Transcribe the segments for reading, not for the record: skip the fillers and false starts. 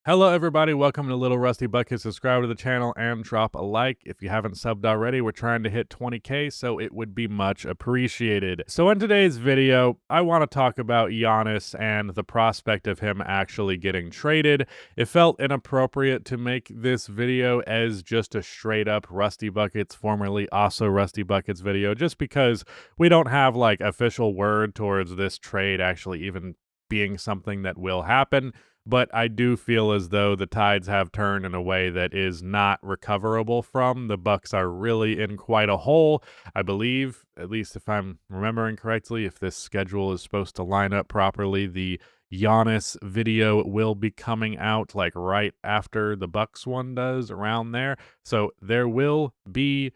Hello, everybody. Welcome to Little Rusty Bucket. Subscribe to the channel and drop a like. If you haven't subbed already, we're trying to hit 20K, so it would be much appreciated. So in today's video, I want to talk about Giannis and the prospect of him actually getting traded. It felt inappropriate to make this video as just a straight up Rusty Buckets, formerly also Rusty Buckets video, just because we don't have like official word towards this trade actually even being something that will happen. But I do feel as though the tides have turned in a way that is not recoverable from. The Bucks are really in quite a hole. I believe, at least if I'm remembering correctly, if this schedule is supposed to line up properly, the Giannis video will be coming out like right after the Bucks one does, around there. So there will be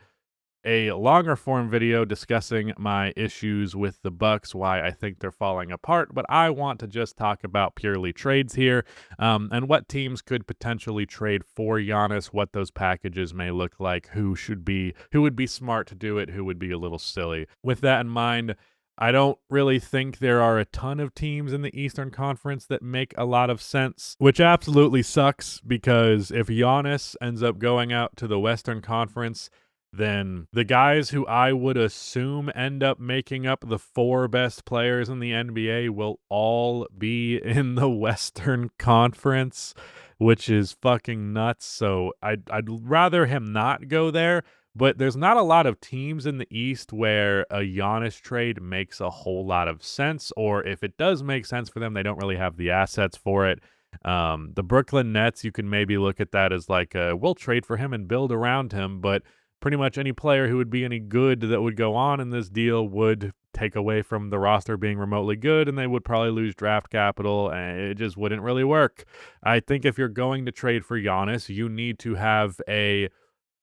a longer form video discussing my issues with the Bucks, why I think they're falling apart, but I want to just talk about purely trades here, and what teams could potentially trade for Giannis, what those packages may look like, who would be smart to do it, who would be a little silly. With that in mind, I don't really think there are a ton of teams in the Eastern Conference that make a lot of sense, which absolutely sucks because if Giannis ends up going out to the Western Conference, then the guys who I would assume end up making up the four best players in the NBA will all be in the Western Conference, which is fucking nuts. So I'd rather him not go there. But there's not a lot of teams in the East where a Giannis trade makes a whole lot of sense, or if it does make sense for them, they don't really have the assets for it. The Brooklyn Nets, you can maybe look at that as like, we'll trade for him and build around him, but pretty much any player who would be any good that would go on in this deal would take away from the roster being remotely good, and they would probably lose draft capital, and it just wouldn't really work. I think if you're going to trade for Giannis, you need to have a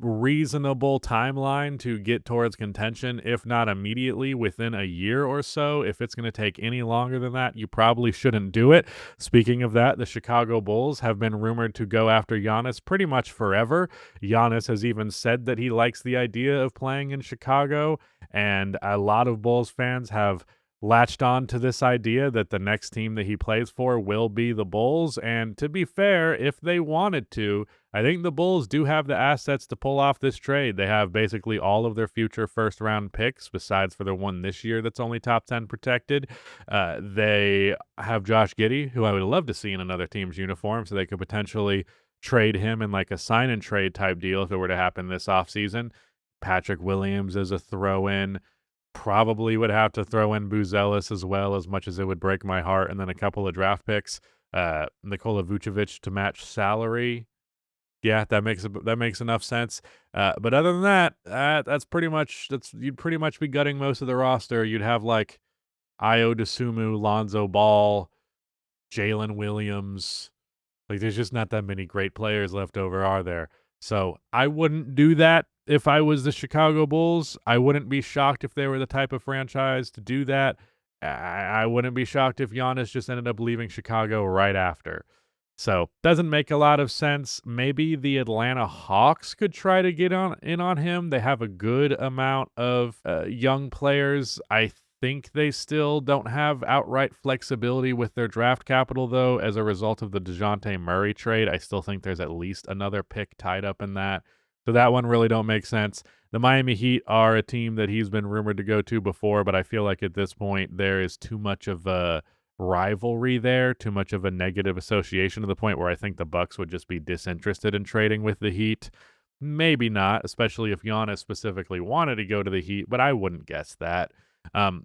reasonable timeline to get towards contention, if not immediately within a year or so. If it's going to take any longer than that, you probably shouldn't do it. Speaking of that, the Chicago Bulls have been rumored to go after Giannis pretty much forever. Giannis has even said that he likes the idea of playing in Chicago, and a lot of Bulls fans have latched on to this idea that the next team that he plays for will be the Bulls. And to be fair, if they wanted to, I think the Bulls do have the assets to pull off this trade. They have basically all of their future first-round picks, besides for the one this year that's only top 10 protected. They have Josh Giddey, who I would love to see in another team's uniform, so they could potentially trade him in like a sign-and-trade type deal if it were to happen this offseason. Patrick Williams is a throw-in. Probably would have to throw in Buzelis as well, as much as it would break my heart, and then a couple of draft picks. Nikola Vucevic to match salary. Yeah, that makes enough sense. But other than that, you'd pretty much be gutting most of the roster. You'd have like Io DeSumo, Lonzo Ball, Jalen Williams. Like, there's just not that many great players left over, are there? So I wouldn't do that if I was the Chicago Bulls. I wouldn't be shocked if they were the type of franchise to do that. I wouldn't be shocked if Giannis just ended up leaving Chicago right after. So doesn't make a lot of sense. Maybe the Atlanta Hawks could try to get in on him. They have a good amount of young players. I think they still don't have outright flexibility with their draft capital, though, as a result of the DeJounte Murray trade. I still think there's at least another pick tied up in that. So that one really don't make sense. The Miami Heat are a team that he's been rumored to go to before, but I feel like at this point there is too much of a rivalry there, too much of a negative association to the point where I think the Bucks would just be disinterested in trading with the Heat. Maybe not, especially if Giannis specifically wanted to go to the Heat, but I wouldn't guess that.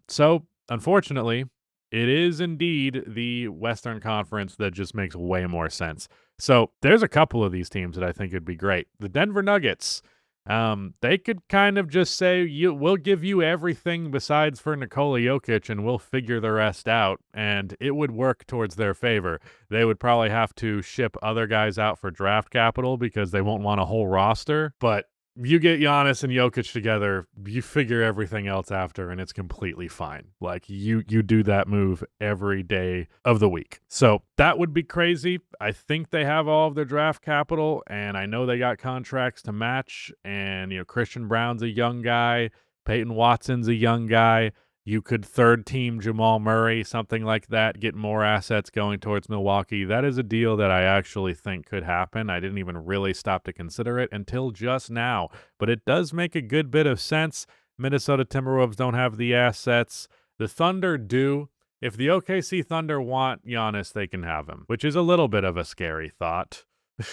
So unfortunately, it is indeed the Western Conference that just makes way more sense. So there's a couple of these teams that I think would be great. The Denver Nuggets. They could kind of just say, we'll give you everything besides for Nikola Jokic, and we'll figure the rest out, and it would work towards their favor. They would probably have to ship other guys out for draft capital because they won't want a whole roster, but you get Giannis and Jokic together, you figure everything else after, and it's completely fine. Like, you do that move every day of the week. So that would be crazy. I think they have all of their draft capital, and I know they got contracts to match, and, Christian Brown's a young guy. Peyton Watson's a young guy. You could third team Jamal Murray, something like that, get more assets going towards Milwaukee. That is a deal that I actually think could happen. I didn't even really stop to consider it until just now, but it does make a good bit of sense. Minnesota Timberwolves don't have the assets. The Thunder do. If the OKC Thunder want Giannis, they can have him, which is a little bit of a scary thought,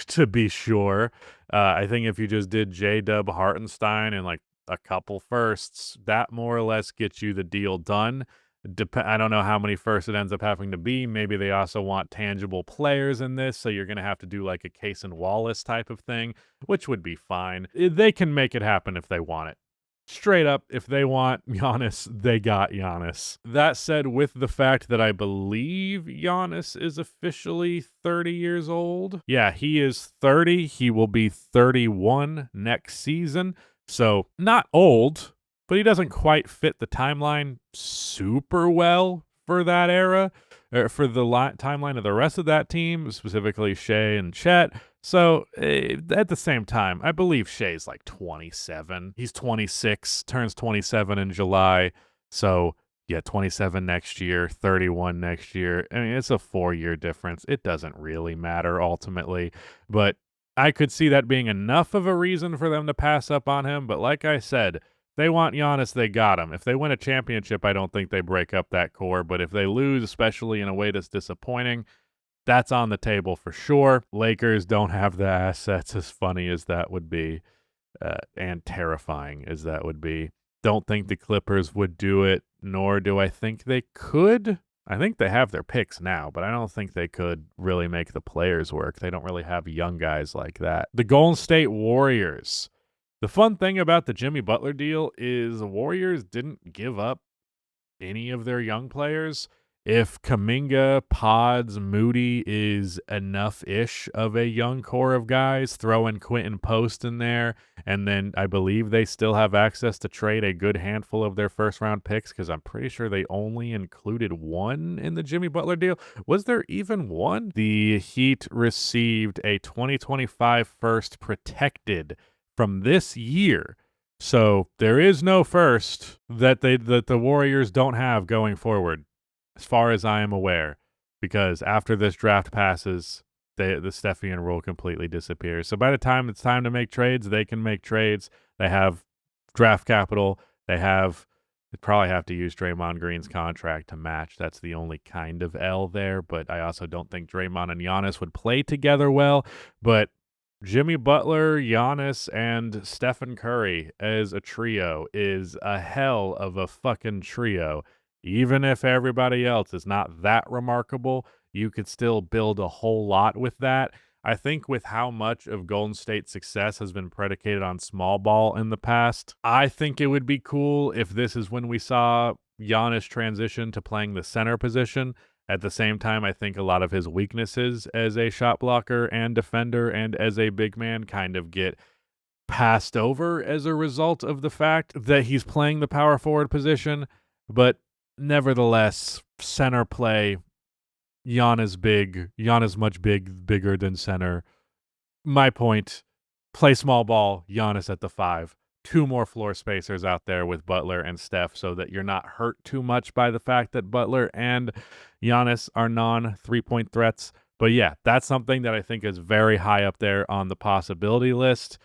to be sure. I think if you just did J-Dub Hartenstein and like a couple firsts, that more or less gets you the deal done. I don't know how many firsts it ends up having to be. Maybe they also want tangible players in this, so you're going to have to do like a Case and Wallace type of thing, which would be fine. They can make it happen if they want it. Straight up, if they want Giannis, they got Giannis. That said, with the fact that I believe Giannis is officially 30 years old. Yeah, he is 30. He will be 31 next season. So not old, but he doesn't quite fit the timeline super well for that era, or for the timeline of the rest of that team, specifically Shea and Chet. So at the same time, I believe Shea's like 27. He's 26, turns 27 in July. So yeah, 27 next year, 31 next year. I mean, it's a 4-year difference. It doesn't really matter ultimately, but I could see that being enough of a reason for them to pass up on him. But like I said, they want Giannis, they got him. If they win a championship, I don't think they break up that core. But if they lose, especially in a way that's disappointing, that's on the table for sure. Lakers don't have the assets, as funny as that would be, and terrifying as that would be. Don't think the Clippers would do it, nor do I think they could. I think they have their picks now, but I don't think they could really make the players work. They don't really have young guys like that. The Golden State Warriors. The fun thing about the Jimmy Butler deal is the Warriors didn't give up any of their young players. If Kuminga, Pods, Moody is enough-ish of a young core of guys, throw in Quentin Post in there, and then I believe they still have access to trade a good handful of their first-round picks, because I'm pretty sure they only included one in the Jimmy Butler deal. Was there even one? The Heat received a 2025 first protected from this year. So there is no first that the Warriors don't have going forward, as far as I am aware, because after this draft passes, the Stephian rule completely disappears. So by the time it's time to make trades, they can make trades. They have draft capital. They probably have to use Draymond Green's contract to match. That's the only kind of L there, but I also don't think Draymond and Giannis would play together well. But Jimmy Butler, Giannis, and Stephen Curry as a trio is a hell of a fucking trio. Even if everybody else is not that remarkable, you could still build a whole lot with that. I think with how much of Golden State's success has been predicated on small ball in the past, I think it would be cool if this is when we saw Giannis transition to playing the center position. At the same time, I think a lot of his weaknesses as a shot blocker and defender and as a big man kind of get passed over as a result of the fact that he's playing the power forward position. But nevertheless, center play, Giannis much bigger than center. My point, play small ball, Giannis at the 5. 2 more floor spacers out there with Butler and Steph so that you're not hurt too much by the fact that Butler and Giannis are non-3-point threats. But yeah, that's something that I think is very high up there on the possibility list.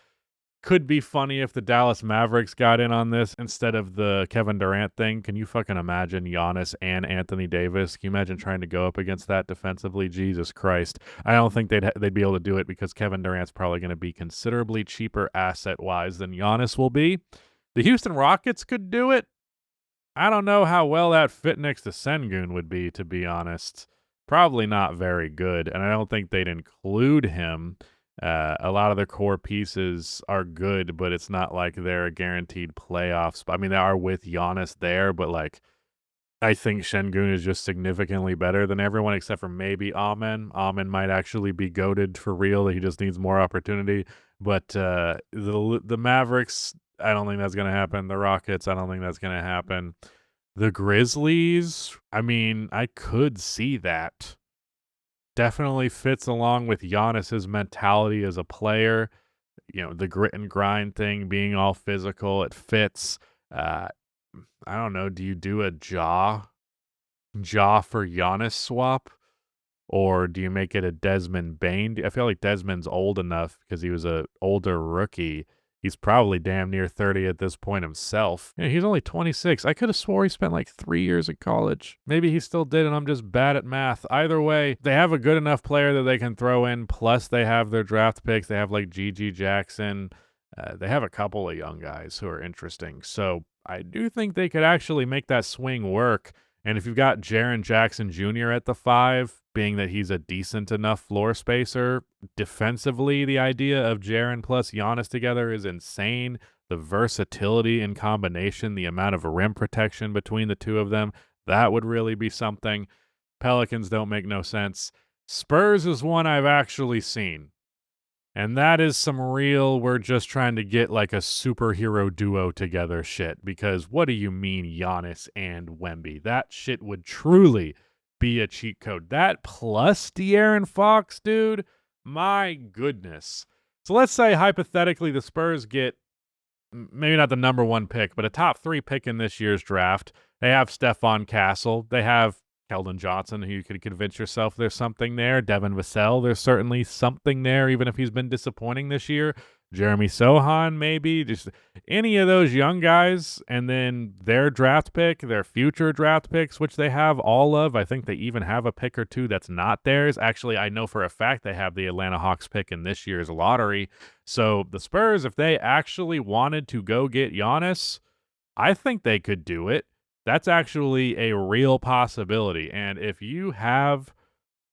Could be funny if the Dallas Mavericks got in on this instead of the Kevin Durant thing. Can you fucking imagine Giannis and Anthony Davis? Can you imagine trying to go up against that defensively? Jesus Christ. I don't think they'd be able to do it because Kevin Durant's probably going to be considerably cheaper asset-wise than Giannis will be. The Houston Rockets could do it. I don't know how well that fit next to Sengun would be, to be honest. Probably not very good, and I don't think they'd include him. A lot of their core pieces are good, but it's not like they're a guaranteed playoffs. I mean, they are with Giannis there, but like, I think Sengun is just significantly better than everyone except for maybe Amen. Amen might actually be goated for real. He just needs more opportunity. But the Mavericks, I don't think that's going to happen. The Rockets, I don't think that's going to happen. The Grizzlies, I mean, I could see that. Definitely fits along with Giannis's mentality as a player. You know, the grit and grind thing, being all physical, it fits. I don't know, do you do a jaw for Giannis swap? Or do you make it a Desmond Bane? I feel like Desmond's old enough because he was a older rookie. He's probably damn near 30 at this point himself. Yeah, he's only 26. I could have swore he spent like 3 years at college. Maybe he still did and I'm just bad at math. Either way, they have a good enough player that they can throw in, plus they have their draft picks. They have like G.G. Jackson. They have a couple of young guys who are interesting. So I do think they could actually make that swing work. And if you've got Jaren Jackson Jr. at the 5, being that he's a decent enough floor spacer, defensively, the idea of Jaren plus Giannis together is insane. The versatility in combination, the amount of rim protection between the two of them, that would really be something. Pelicans don't make no sense. Spurs is one I've actually seen. And that is some real, we're just trying to get like a superhero duo together shit. Because what do you mean Giannis and Wemby? That shit would truly be a cheat code. That plus De'Aaron Fox, dude. My goodness. So let's say hypothetically the Spurs get maybe not the number 1 pick, but a top 3 pick in this year's draft. They have Stephon Castle. They have Keldon Johnson, who you could convince yourself there's something there. Devin Vassell, there's certainly something there, even if he's been disappointing this year. Jeremy Sohan, maybe. Just any of those young guys, and then their draft pick, their future draft picks, which they have all of. I think they even have a pick or two that's not theirs. Actually, I know for a fact they have the Atlanta Hawks pick in this year's lottery. So the Spurs, if they actually wanted to go get Giannis, I think they could do it. That's actually a real possibility. And if you have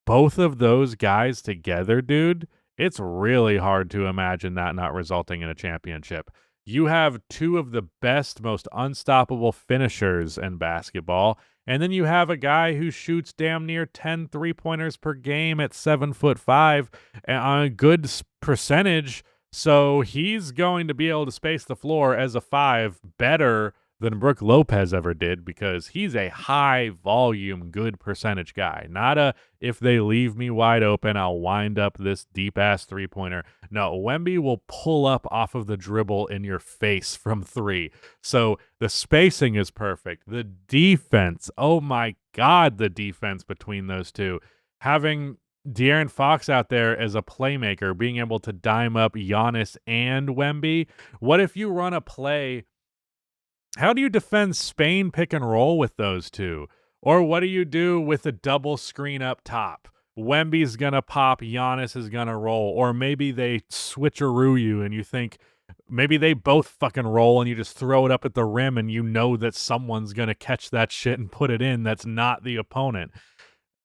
both of those guys together, dude, it's really hard to imagine that not resulting in a championship. You have two of the best, most unstoppable finishers in basketball, and then you have a guy who shoots damn near 10 3-pointers per game at 7'5" and on a good percentage. So he's going to be able to space the floor as a 5 better than Brook Lopez ever did, because he's a high volume, good percentage guy. Not a, if they leave me wide open, I'll wind up this deep ass 3-pointer. No, Wemby will pull up off of the dribble in your face from 3. So the spacing is perfect. The defense, oh my God, the defense between those two. Having De'Aaron Fox out there as a playmaker, being able to dime up Giannis and Wemby. What if you run a play? How do you defend Spain pick and roll with those two? Or what do you do with a double screen up top? Wemby's going to pop, Giannis is going to roll. Or maybe they switcheroo you and you think maybe they both fucking roll and you just throw it up at the rim and you know that someone's going to catch that shit and put it in that's not the opponent.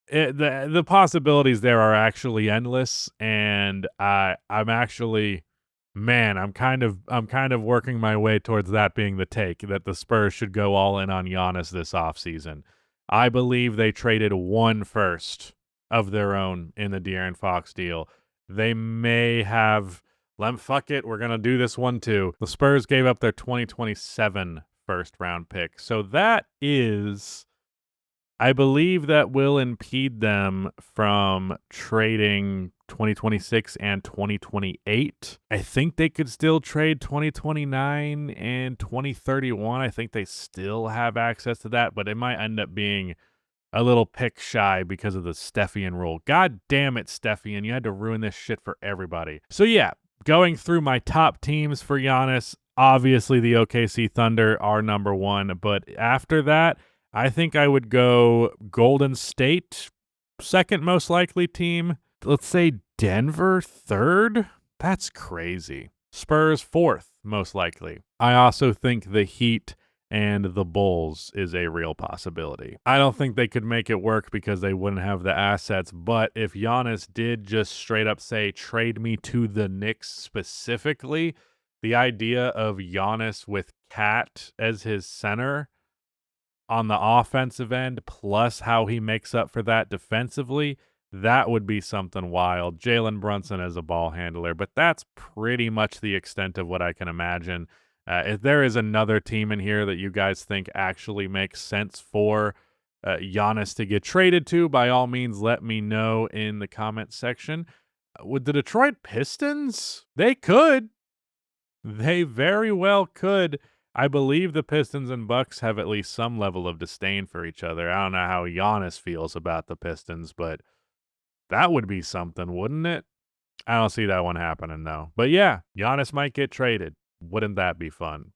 The possibilities there are actually endless, and I'm actually... Man, I'm kind of working my way towards that being the take, that the Spurs should go all in on Giannis this offseason. I believe they traded 1 first of their own in the De'Aaron Fox deal. They may have, fuck it, we're going to do this one too. The Spurs gave up their 2027 first round pick. So that is, I believe that will impede them from trading 2026 and 2028. I think they could still trade 2029 and 2031. I think they still have access to that, but it might end up being a little pick shy because of the Stephian rule. God damn it, Stephian. You had to ruin this shit for everybody. So yeah, going through my top teams for Giannis, obviously the OKC Thunder are number 1, but after that, I think I would go Golden State, second most likely team. Let's say Denver, 3rd? That's crazy. Spurs, 4th, most likely. I also think the Heat and the Bulls is a real possibility. I don't think they could make it work because they wouldn't have the assets, but if Giannis did just straight up say, trade me to the Knicks specifically, the idea of Giannis with Cat as his center on the offensive end, plus how he makes up for that defensively, that would be something wild. Jalen Brunson as a ball handler, but that's pretty much the extent of what I can imagine. If there is another team in here that you guys think actually makes sense for Giannis to get traded to, by all means, let me know in the comment section. With the Detroit Pistons, they could. They very well could. I believe the Pistons and Bucks have at least some level of disdain for each other. I don't know how Giannis feels about the Pistons, but that would be something, wouldn't it? I don't see that one happening though. But yeah, Giannis might get traded. Wouldn't that be fun?